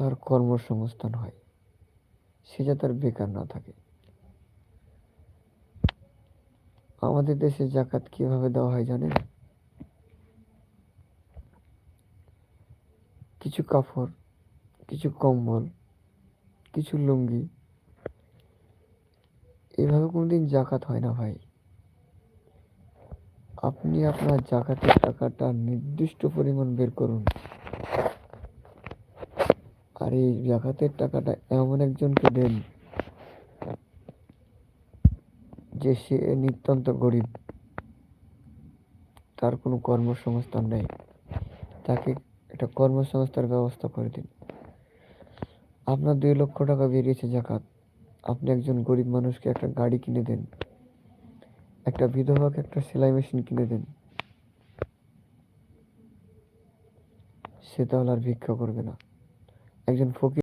তার কর্মসংস্থান হয়, সে যাতে আর বেকার না থাকে। আমাদের দেশে জাকাত কিভাবে দেওয়া হয় জানেন? কিছু কাপড়, কিছু কম্বল, কিছু লুঙ্গি, এভাবে কোনোদিন জাকাত হয় না ভাই। আপনি আপনার জাকাতের টাকাটা নির্দিষ্ট পরিমাণ বের করুন, আর এই জাকাতের টাকাটা এমন একজনকে দেন যে সে নিতান্ত গরিব, তার কোনো কর্মসংস্থান নেই, তাকে একটা কর্মসংস্থানের ব্যবস্থা করে দিন। আপনার 2 লক্ষ টাকা বেরিয়েছে জাকাত, আপনি একজন গরিব মানুষকে একটা গাড়ি কিনে দেন, একটা বিধবাকে একটা সেলাই মেশিন কিনে দেন, সে তাহলে আর ভিক্ষা করবে না। একজন ফকির